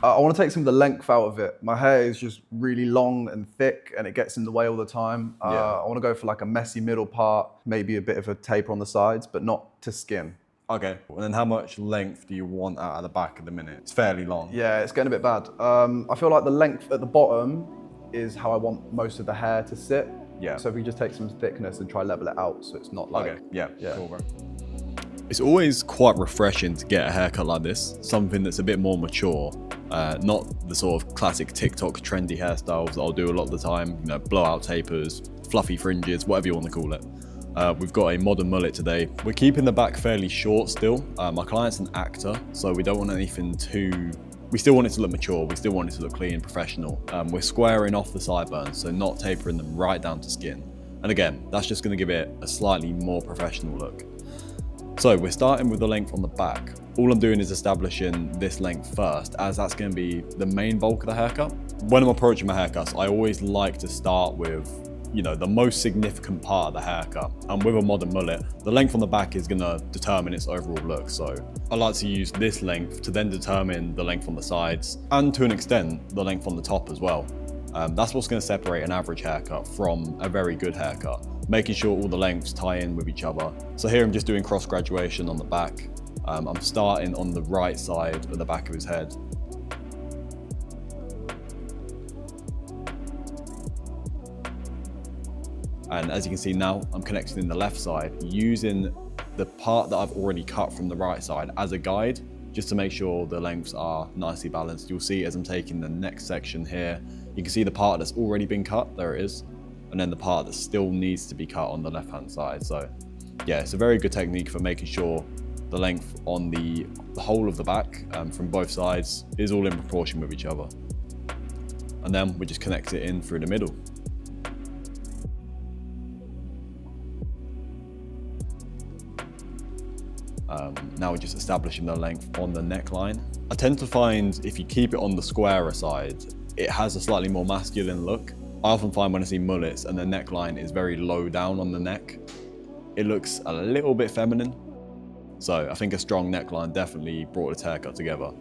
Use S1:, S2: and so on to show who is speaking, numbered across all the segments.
S1: I want to take some of the length out of it. My hair is just really long and thick and it gets in the way all the time. I want to go for like a messy middle part, maybe a bit of a taper on the sides, but not to skin.
S2: Okay, and then how much length do you want out of the back at the minute? It's fairly long.
S1: Yeah, it's getting a bit bad. I feel like the length at the bottom is how I want most of the hair to sit.
S2: Yeah.
S1: So if we just take some thickness and try level it out so it's not like...
S2: Okay, yeah. Cool, bro.
S3: It's always quite refreshing to get a haircut like this, something that's a bit more mature, not the sort of classic TikTok trendy hairstyles that I'll do a lot of the time, you know, blowout tapers, fluffy fringes, whatever you want to call it. We've got a modern mullet today. We're keeping the back fairly short still. My client's an actor, so we don't want anything too... We still want it to look mature, we still want it to look clean and professional. We're squaring off the sideburns, so not tapering them right down to skin. And again, that's just going to give it a slightly more professional look. So we're starting with the length on the back. All I'm doing is establishing this length first, as that's going to be the main bulk of the haircut. When I'm approaching my haircuts, I always like to start with, you know, the most significant part of the haircut. And with a modern mullet, the length on the back is going to determine its overall look. So I like to use this length to then determine the length on the sides, and to an extent, the length on the top as well. That's what's going to separate an average haircut from a very good haircut, making sure all the lengths tie in with each other. So here I'm just doing cross graduation on the back. I'm starting on the right side of the back of his head. And as you can see now, I'm connecting in the left side using the part that I've already cut from the right side as a guide, just to make sure the lengths are nicely balanced. You'll see as I'm taking the next section here, you can see the part that's already been cut, there it is, and then the part that still needs to be cut on the left-hand side. So yeah, it's a very good technique for making sure the length on the whole of the back from both sides is all in proportion with each other. And then we just connect it in through the middle. Now we're just establishing the length on the neckline. I tend to find if you keep it on the squarer side, it has a slightly more masculine look. I often find when I see mullets and the neckline is very low down on the neck, it looks a little bit feminine. So I think a strong neckline definitely brought its haircut together.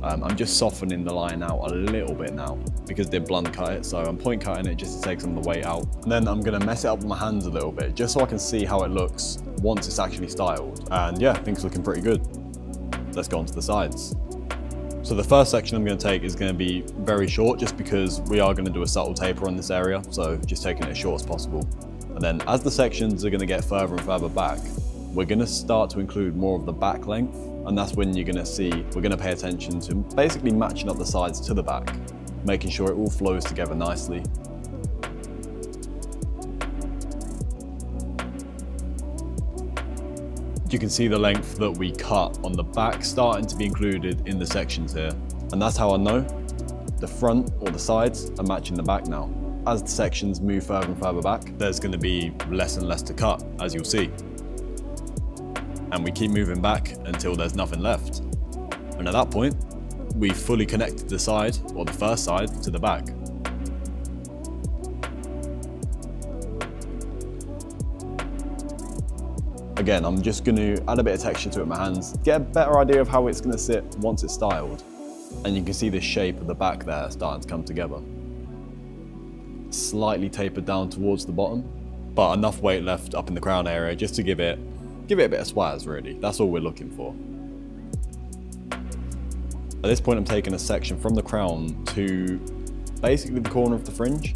S3: I'm just softening the line out a little bit now because they blunt cut it, so I'm point cutting it just to take some of the weight out. And then I'm gonna mess it up with my hands a little bit just so I can see how it looks once it's actually styled. And yeah, I think it's looking pretty good. Let's go on to the sides. So the first section I'm gonna take is gonna be very short just because we are gonna do a subtle taper on this area, so just taking it as short as possible. And then as the sections are gonna get further and further back, we're gonna start to include more of the back length, and that's when you're gonna see, we're gonna pay attention to basically matching up the sides to the back, making sure it all flows together nicely. You can see the length that we cut on the back starting to be included in the sections here. And that's how I know the front or the sides are matching the back now. As the sections move further and further back, there's gonna be less and less to cut, as you'll see. And we keep moving back until there's nothing left. And at that point, we've fully connected the side, or the first side, to the back. Again, I'm just going to add a bit of texture to it with my hands, get a better idea of how it's going to sit once it's styled. And you can see the shape of the back there starting to come together. Slightly tapered down towards the bottom, but enough weight left up in the crown area just to give it a bit of swaz, really. That's all we're looking for. At this point, I'm taking a section from the crown to basically the corner of the fringe.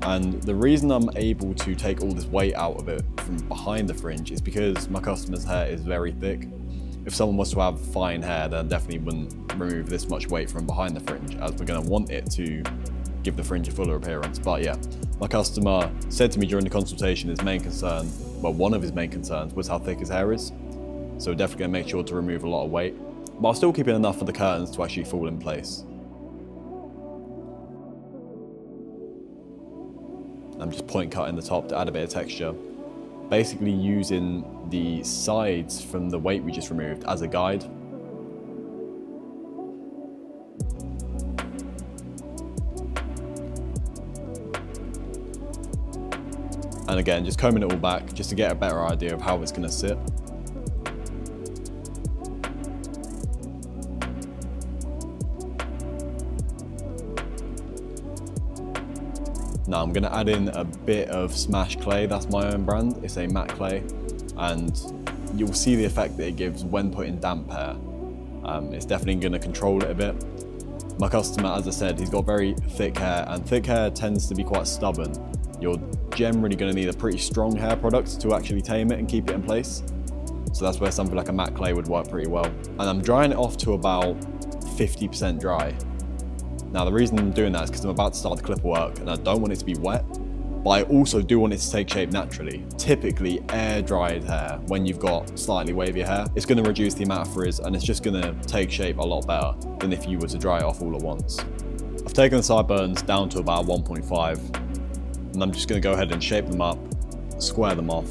S3: And the reason I'm able to take all this weight out of it from behind the fringe is because my customer's hair is very thick. If someone was to have fine hair, then definitely wouldn't remove this much weight from behind the fringe, as we're going to want it to give the fringe a fuller appearance. But yeah, my customer said to me during the consultation his main concern, well, one of his main concerns was how thick his hair is. So we're definitely going to make sure to remove a lot of weight, while still keeping enough for the curtains to actually fall in place. I'm just point cutting the top to add a bit of texture, basically using the sides from the weight we just removed as a guide. And again, just combing it all back just to get a better idea of how it's going to sit. Now I'm going to add in a bit of Smash Clay. That's my own brand. It's a matte clay, and you'll see the effect that it gives when put in damp hair. It's definitely going to control it a bit. My customer, as I said, he's got very thick hair, and thick hair tends to be quite stubborn. You're generally going to need a pretty strong hair product to actually tame it and keep it in place. So that's where something like a matte clay would work pretty well. And I'm drying it off to about 50% dry. Now the reason I'm doing that is because I'm about to start the clipper work and I don't want it to be wet, but I also do want it to take shape naturally. Typically air dried hair, when you've got slightly wavier hair, it's going to reduce the amount of frizz and it's just going to take shape a lot better than if you were to dry it off all at once. I've taken the sideburns down to about 1.5 and I'm just going to go ahead and shape them up, square them off,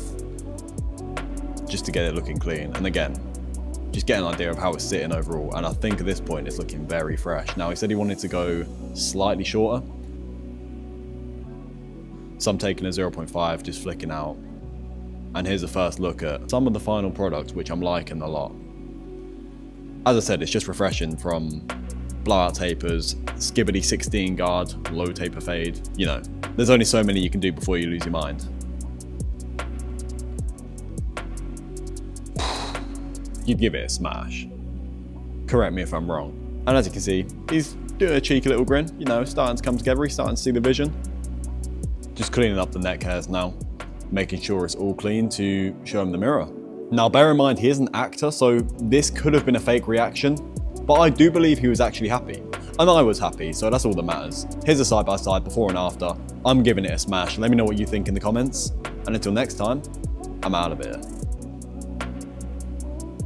S3: just to get it looking clean. And again, just get an idea of how it's sitting overall, and I think at this point it's looking very fresh. Now he said he wanted to go slightly shorter, so I'm taking a 0.5, just flicking out. And here's a first look at some of the final product, which I'm liking a lot. As I said, it's just refreshing, from blowout tapers, Skibidi 16 guard, low taper fade. You know, there's only so many you can do before you lose your mind. You'd give it a smash. Correct me if I'm wrong. And as you can see, he's doing a cheeky little grin, you know, starting to come together, he's starting to see the vision. Just cleaning up the neck hairs now, making sure it's all clean to show him the mirror. Now bear in mind, he is an actor, so this could have been a fake reaction, but I do believe he was actually happy. And I was happy, so that's all that matters. Here's a side-by-side before and after. I'm giving it a smash. Let me know what you think in the comments. And until next time, I'm out of here.